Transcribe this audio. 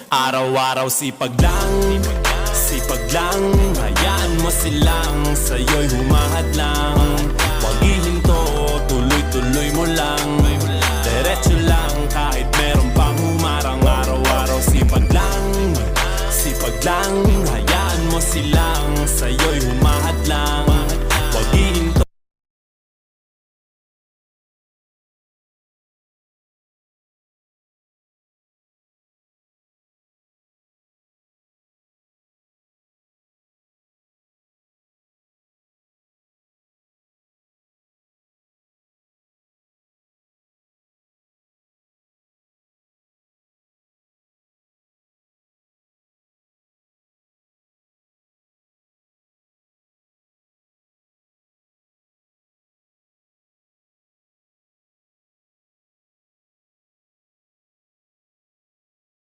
Araw-araw sipag lang, sipag lang. Hayaan mo silang sa'yo'y humahadlang. Huwag ihinto, tuloy-tuloy mo lang. Diretso lang kahit meron pang humarang. Araw-araw sipag lang, sipag lang. Hayaan mo sila